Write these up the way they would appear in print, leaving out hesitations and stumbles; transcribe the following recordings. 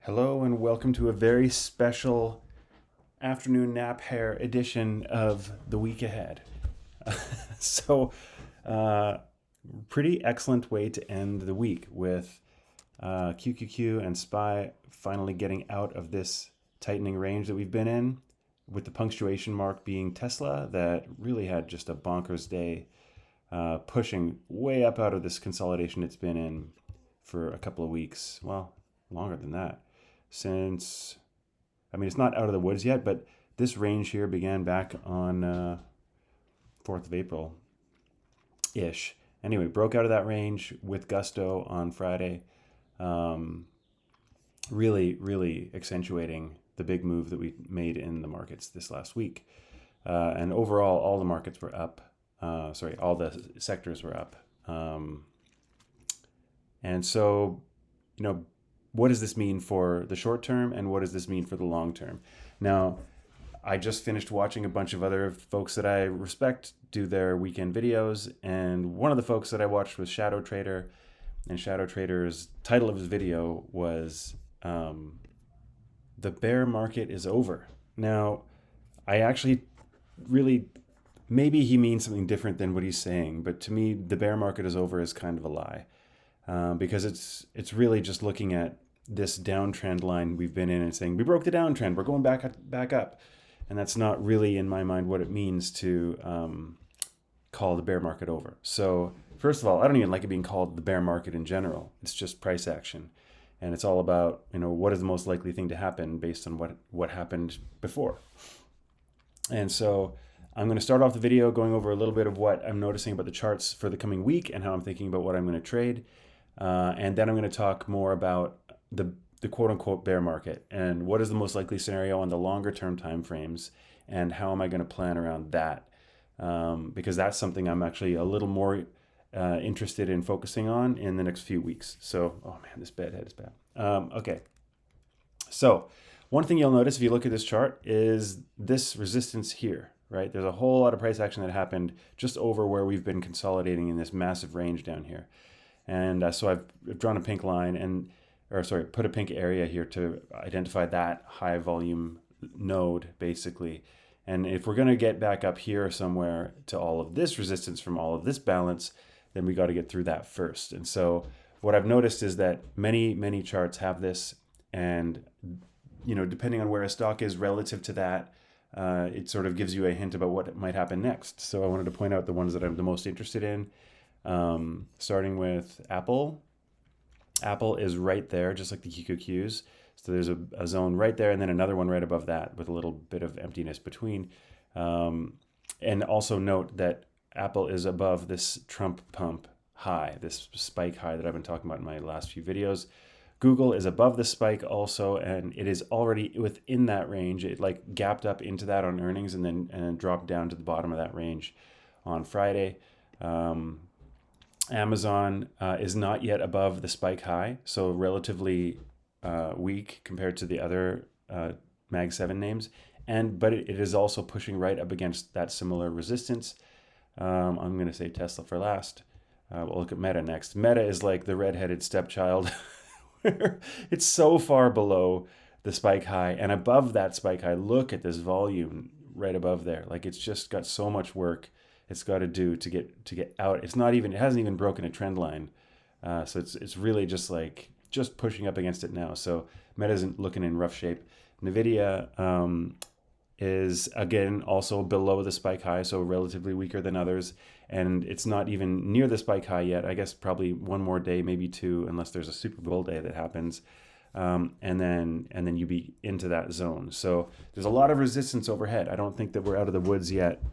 Hello and welcome to a very special afternoon nap hair edition of the week ahead. so, uh, Pretty excellent way to end the week with QQQ and SPY finally getting out of this tightening range that we've been in, with the punctuation mark being Tesla that really had just a bonkers day, pushing way up out of this consolidation it's been in for a couple of weeks. Well, longer than that since, I mean, it's not out of the woods yet, but this range here began back on 4th of April ish. Anyway, broke out of that range with gusto on Friday, really accentuating the big move that we made in the markets this last week. And overall, all the markets were up. All the sectors were up. And so, you know, what does this mean for the short term and what does this mean for the long term? Now, I just finished watching a bunch of other folks that I respect do their weekend videos, and one of the folks that I watched was Shadow Trader, and Shadow Trader's title of his video was "The Bear Market is Over." Now, I actually really, maybe he means something different than what he's saying, but to me, the bear market is over is kind of a lie, because it's really just looking at this downtrend line we've been in and saying we broke the downtrend, we're going back up, and that's not really in my mind what it means to call the bear market over. So first of all, I don't even like it being called the bear market in general. It's just price action, and it's all about, you know, what is the most likely thing to happen based on what happened before. And so I'm going to start off the video going over a little bit of what I'm noticing about the charts for the coming week and how I'm thinking about what I'm going to trade. And then I'm going to talk more about the quote unquote bear market and what is the most likely scenario on the longer term time frames and how am I going to plan around that, because that's something I'm actually a little more interested in focusing on in the next few weeks. So, oh man, this bed head is bad. Okay, so one thing you'll notice if you look at this chart is this resistance here, right? There's a whole lot of price action that happened just over where we've been consolidating in this massive range down here. And so I've drawn a pink line put a pink area here to identify that high volume node basically. And if we're going to get back up here somewhere to all of this resistance from all of this balance, then we got to get through that first. And so what I've noticed is that many charts have this, and you know, depending on where a stock is relative to that, it sort of gives you a hint about what might happen next. So I wanted to point out the ones that I'm the most interested in, starting with Apple. Apple is right there, just like the QQQs. So there's a zone right there, and then another one right above that with a little bit of emptiness between. And also note that Apple is above this Trump pump high, this spike high that I've been talking about in my last few videos. Google is above the spike also, and it is already within that range. It like gapped up into that on earnings and then dropped down to the bottom of that range on Friday. Amazon is not yet above the spike high, so relatively weak compared to the other Mag 7 names, but it is also pushing right up against that similar resistance. I'm going to say Tesla for last. We'll look at Meta next. Meta is like the redheaded stepchild. It's so far below the spike high and above that spike high. Look at this volume right above there. Like, it's just got so much work it's got to do to get out. It hasn't even broken a trend line. So it's really just pushing up against it now. So Meta isn't looking in rough shape. Nvidia is again also below the spike high, so relatively weaker than others, and it's not even near the spike high yet. I guess probably one more day, maybe two, unless there's a Super Bowl day that happens, and then you be into that zone. So there's a lot of resistance overhead. I don't think that we're out of the woods yet.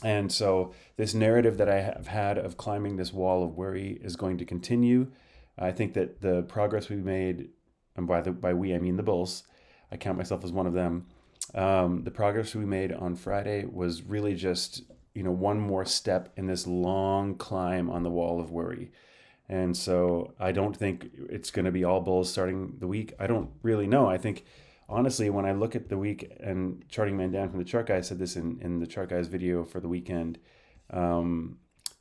And so this narrative that I have had of climbing this wall of worry is going to continue. I think that the progress we made, and by we I mean the bulls, I count myself as one of them. The progress we made on Friday was really just, you know, one more step in this long climb on the wall of worry. And so I don't think it's going to be all bulls starting the week. I don't really know. I think, honestly, when I look at the week, and Charting Man Dan from the Chart Guy said this in the Chart Guy's video for the weekend, the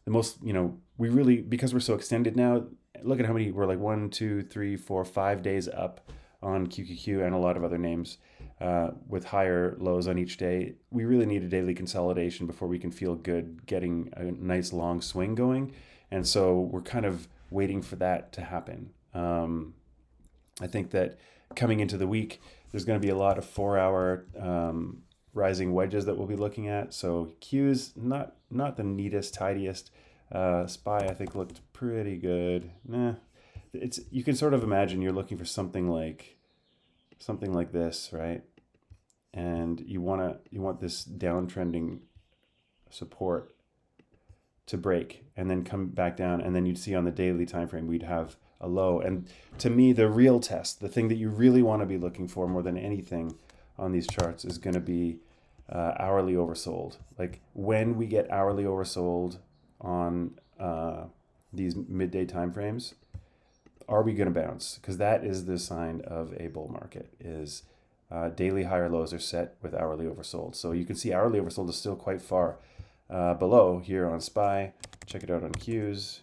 most, you know, we really, because we're so extended now, look at how many, we're like 1, 2, 3, 4, 5 days up on QQQ and a lot of other names with higher lows on each day. We really need a daily consolidation before we can feel good getting a nice long swing going. And so we're kind of waiting for that to happen. I think that coming into the week, there's going to be a lot of 4-hour rising wedges that we'll be looking at. So Q's not the neatest, tidiest. SPY I think looked pretty good. You can sort of imagine you're looking for something like this, right? And you want this downtrending support to break and then come back down, and then you'd see on the daily time frame we'd have a low. And to me, the real test, the thing that you really want to be looking for more than anything on these charts, is going to be hourly oversold. Like when we get hourly oversold on these midday time frames, are we going to bounce? Because that is the sign of a bull market, is daily higher lows are set with hourly oversold. So you can see hourly oversold is still quite far below here on SPY. Check it out on Qs.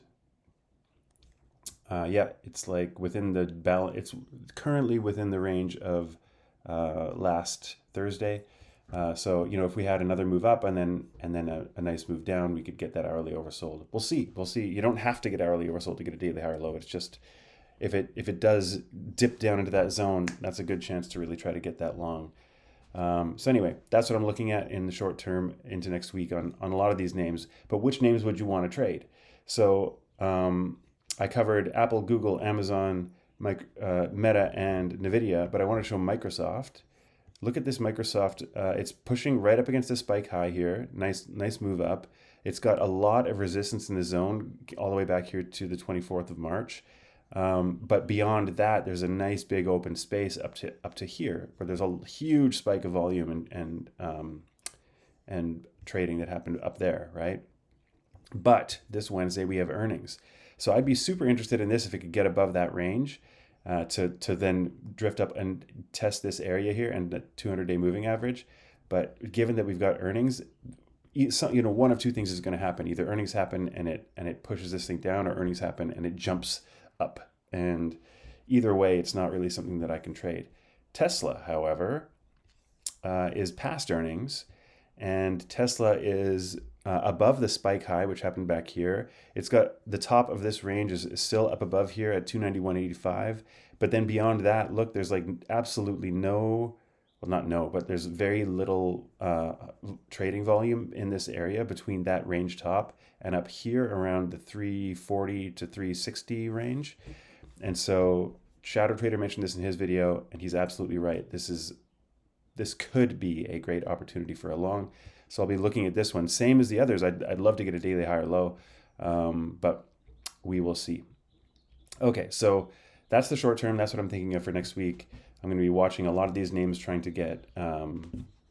Yeah, it's like within the balance. It's currently within the range of last Thursday. So if we had another move up and then a nice move down, we could get that hourly oversold. We'll see. You don't have to get hourly oversold to get a daily higher low. It's just if it does dip down into that zone, that's a good chance to really try to get that long. So anyway, that's what I'm looking at in the short term into next week on a lot of these names. But which names would you want to trade? So I covered Apple, Google, Amazon, Meta, and NVIDIA, but I want to show Microsoft. Look at this Microsoft. It's pushing right up against the spike high here. Nice move up. It's got a lot of resistance in the zone all the way back here to the 24th of March. But beyond that, there's a nice big open space up to here, where there's a huge spike of volume and trading that happened up there, right? But this Wednesday we have earnings, so I'd be super interested in this if it could get above that range, to then drift up and test this area here and the 200-day moving average. But given that we've got earnings, one of two things is going to happen: either earnings happen and it pushes this thing down, or earnings happen and it jumps up. And either way, it's not really something that I can trade. Tesla, however, is past earnings, and Tesla is above the spike high, which happened back here. It's got the top of this range is still up above here at 291.85. But then beyond that, look, there's like absolutely but there's very little trading volume in this area between that range top and up here around the 340 to 360 range. And so Shadow Trader mentioned this in his video, and he's absolutely right. This could be a great opportunity for a long. So I'll be looking at this one. Same as the others. I'd love to get a daily higher low, but we will see. Okay, so that's the short term. That's what I'm thinking of for next week. I'm going to be watching a lot of these names, trying to get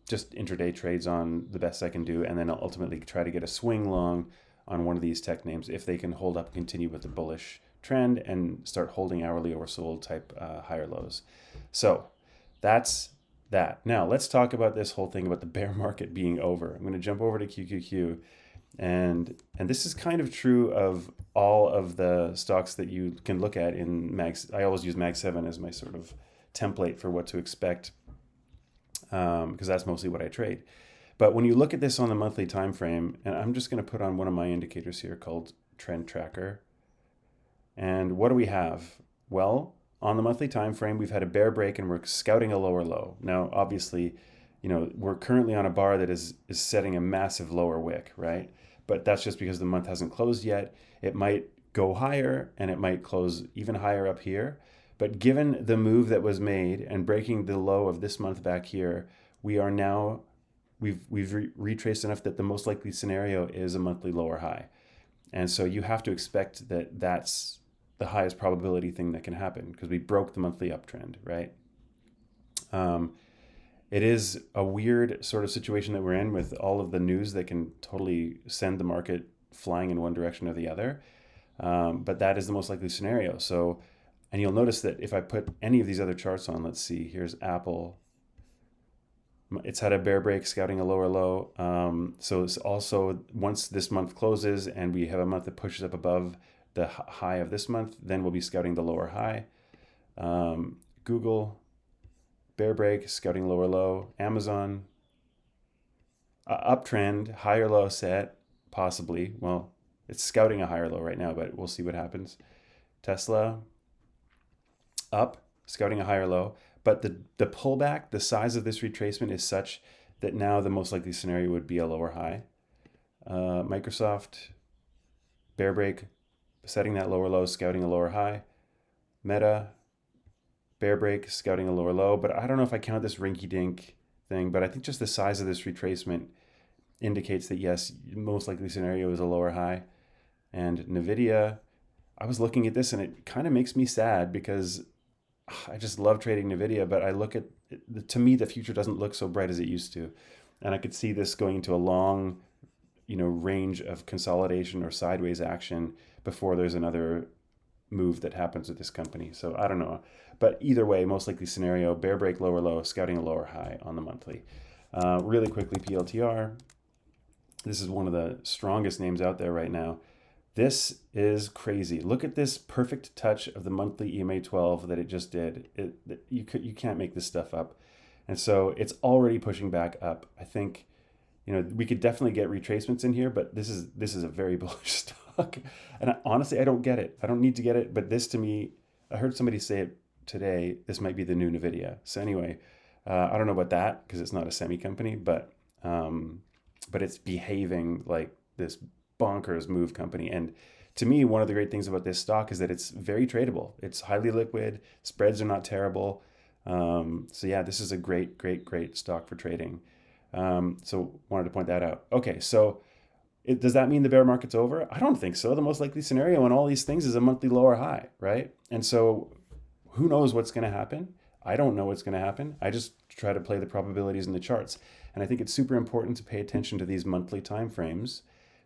just intraday trades on the best I can do, and then I'll ultimately try to get a swing long on one of these tech names if they can hold up and continue with the bullish trend and start holding hourly oversold type higher lows. So that's that. Now let's talk about this whole thing about the bear market being over. I'm going to jump over to QQQ, and this is kind of true of all of the stocks that you can look at in Mags. I always use Mag 7 as my sort of template for what to expect, because that's mostly what I trade. But when you look at this on the monthly time frame, and I'm just going to put on one of my indicators here called Trend Tracker. And what do we have? Well, on the monthly time frame, we've had a bear break and we're scouting a lower low. Now, obviously, we're currently on a bar that is setting a massive lower wick, right? But that's just because the month hasn't closed yet. It might go higher and it might close even higher up here. But given the move that was made and breaking the low of this month back here, we are now we've retraced enough that the most likely scenario is a monthly lower high. And so you have to expect that that's the highest probability thing that can happen, because we broke the monthly uptrend, right? It is a weird sort of situation that we're in with all of the news that can totally send the market flying in one direction or the other. But that is the most likely scenario. So, and you'll notice that if I put any of these other charts on, let's see, here's Apple. It's had a bear break, scouting a lower low. So it's also, once this month closes and we have a month that pushes up above the high of this month, then we'll be scouting the lower high. Google, bear break, scouting lower low. Amazon, uptrend, higher low set, possibly. Well, it's scouting a higher low right now, but we'll see what happens. Tesla, up, scouting a higher low. But the pullback, the size of this retracement is such that now the most likely scenario would be a lower high. Microsoft, bear break, setting that lower low, scouting a lower high. Meta, bear break, scouting a lower low. But I don't know if I count this rinky dink thing, but I think just the size of this retracement indicates that yes, most likely scenario is a lower high. And NVIDIA, I was looking at this and it kind of makes me sad because I just love trading NVIDIA, but I look at, to me, the future doesn't look so bright as it used to. And I could see this going into a long, range of consolidation or sideways action before there's another move that happens with this company. So I don't know. But either way, most likely scenario, bear break, lower low, scouting a lower high on the monthly. Really quickly, PLTR. This is one of the strongest names out there right now. This is crazy. Look at this perfect touch of the monthly EMA 12 that it just did. You can't make this stuff up. And so it's already pushing back up. I think, we could definitely get retracements in here, but this is a very bullish stock. And honestly, I don't get it. I don't need to get it. But this to me, I heard somebody say it today, this might be the new NVIDIA. So anyway, I don't know about that because it's not a semi company, but it's behaving like this bonkers move company. And to me, one of the great things about this stock is that it's very tradable. It's highly liquid. Spreads are not terrible. So yeah, this is a great stock for trading. So wanted to point that out. Okay, so does that mean the bear market's over? I don't think so. The most likely scenario on all these things is a monthly lower high, right? And so who knows what's going to happen? I don't know what's going to happen. I just try to play the probabilities in the charts. And I think it's super important to pay attention to these monthly time frames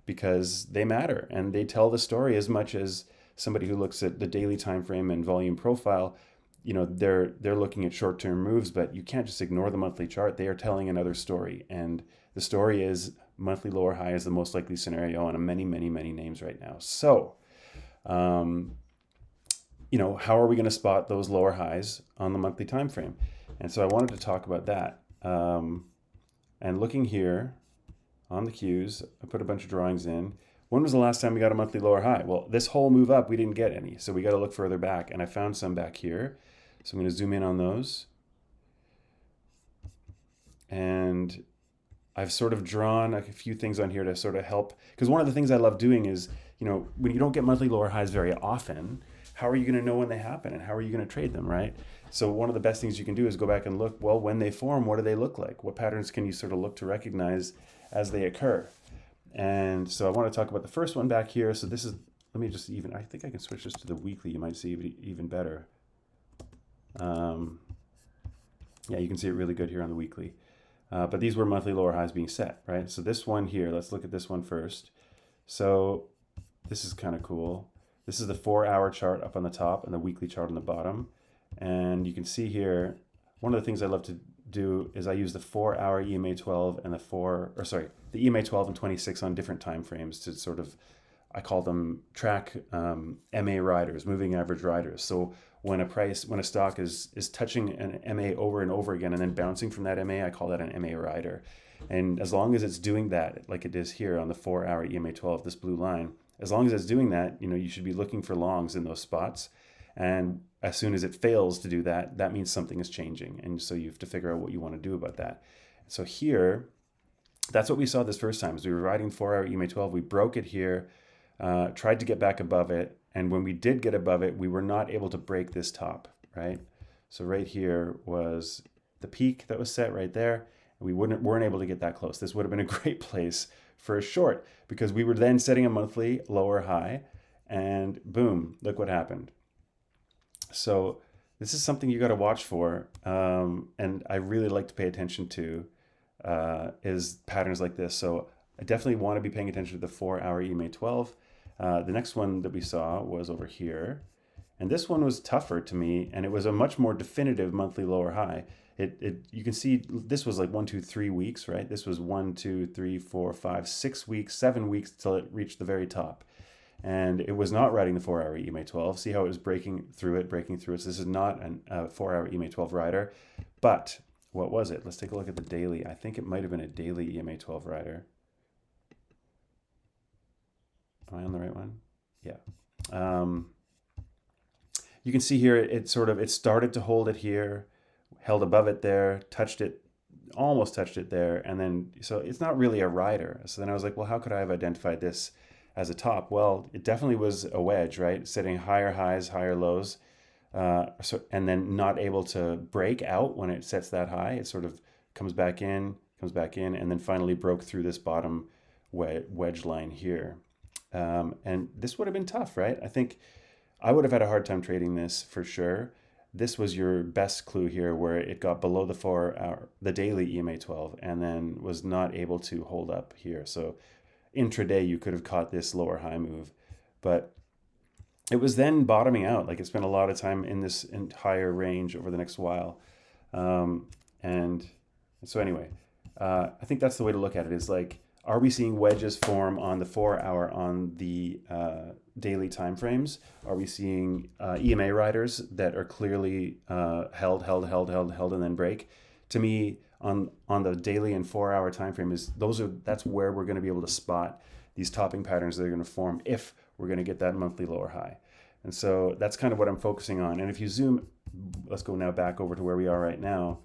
because they matter and they tell the story as much as somebody who looks at the daily time frame and volume profile. They're looking at short-term moves, but you can't just ignore the monthly chart. They are telling another story, and the story is monthly lower high is the most likely scenario on many names right now. So, how are we going to spot those lower highs on the monthly time frame? And so I wanted to talk about that. And looking here on the cues, I put a bunch of drawings in. When was the last time we got a monthly lower high? Well, this whole move up, we didn't get any. So we got to look further back. And I found some back here. So I'm going to zoom in on those. And I've sort of drawn a few things on here to sort of help. Because one of the things I love doing is, when you don't get monthly lower highs very often, how are you going to know when they happen? And how are you going to trade them, right? So one of the best things you can do is go back and look, well, when they form, what do they look like? What patterns can you sort of look to recognize as they occur? And so I want to talk about the first one back here. So this is, I think I can switch this to the weekly. You might see it even better. Yeah, you can see it really good here on the weekly. But these were monthly lower highs being set, right? So this one here, let's look at this one first. So this is kind of cool. This is the 4-hour chart up on the top and the weekly chart on the bottom. And you can see here, one of the things I love to do is I use the 4-hour EMA 12 and the EMA 12 and 26 on different time frames to sort of, I call them track MA riders, moving average riders. So when a stock is touching an MA over and over again and then bouncing from that MA, I call that an MA rider. And as long as it's doing that, like it is here on the 4-hour EMA 12, this blue line, as long as it's doing that, you should be looking for longs in those spots. And as soon as it fails to do that, that means something is changing. And so you have to figure out what you want to do about that. So here, that's what we saw this first time. Is we were riding 4-hour EMA 12. We broke it here, tried to get back above it. And when we did get above it, we were not able to break this top, right? So right here was the peak that was set right there. And we weren't able to get that close. This would have been a great place for a short because we were then setting a monthly lower high and boom, look what happened. So this is something you got to watch for. And I really like to pay attention to is patterns like this. So I definitely want to be paying attention to the 4-hour EMA 12. The next one that we saw was over here. And this one was tougher to me, and it was a much more definitive monthly lower high. You can see this was like 1, 2, 3 weeks, right? This was 1, 2, 3, 4, 5, 6 weeks, 7 weeks till it reached the very top. and it was not riding the 4-hour EMA 12. See how it was breaking through it. So this is not a 4-hour EMA 12 rider, but what was it? Let's take a look at the daily. I think it might have been a daily EMA 12 rider. Am I on the right one? Yeah. You can see here it started to hold it here, held above it there, almost touched it there, and then so it's not really a rider. So then I was like, well, how could I have identified this as a top? Well, it definitely was a wedge, right? Setting higher highs, higher lows, and then not able to break out when it sets that high. It sort of comes back in, and then finally broke through this bottom wedge line here. And this would have been tough, right? I think I would have had a hard time trading this for sure. This was your best clue here, where it got below the daily EMA 12, and then was not able to hold up here. So intraday, you could have caught this lower high move, but it was then bottoming out. Like, it spent a lot of time in this entire range over the next while. And so anyway, I think that's the way to look at it, is like, are we seeing wedges form on the 4-hour on the daily time frames? Are we seeing EMA riders that are clearly held, and then break? To me, on the daily and 4-hour time frame, that's where we're going to be able to spot these topping patterns that are going to form if we're going to get that monthly lower high. And so that's kind of what I'm focusing on. And if you zoom, let's go now back over to where we are right now.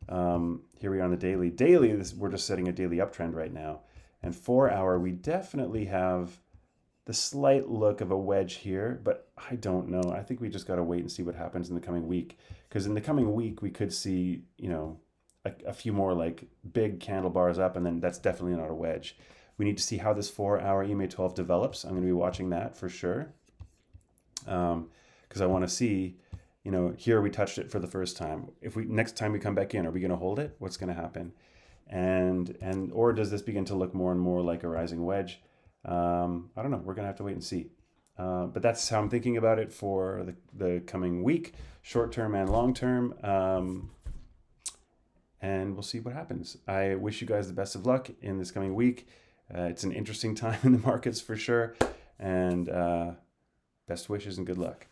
Here we are on the daily. We're just setting a daily uptrend right now. And 4-hour, we definitely have the slight look of a wedge here, but I don't know. I think we just got to wait and see what happens in the coming week. Because in the coming week, we could see, a few more like big candle bars up, and then that's definitely not a wedge. We need to see how this 4-hour EMA 12 develops. I'm going to be watching that for sure. Because I want to see, here we touched it for the first time. Next time we come back in, are we going to hold it? What's going to happen? Or does this begin to look more and more like a rising wedge? I don't know. We're going to have to wait and see. But that's how I'm thinking about it for the coming week, short term and long term. And we'll see what happens. I wish you guys the best of luck in this coming week. It's an interesting time in the markets for sure. And best wishes and good luck.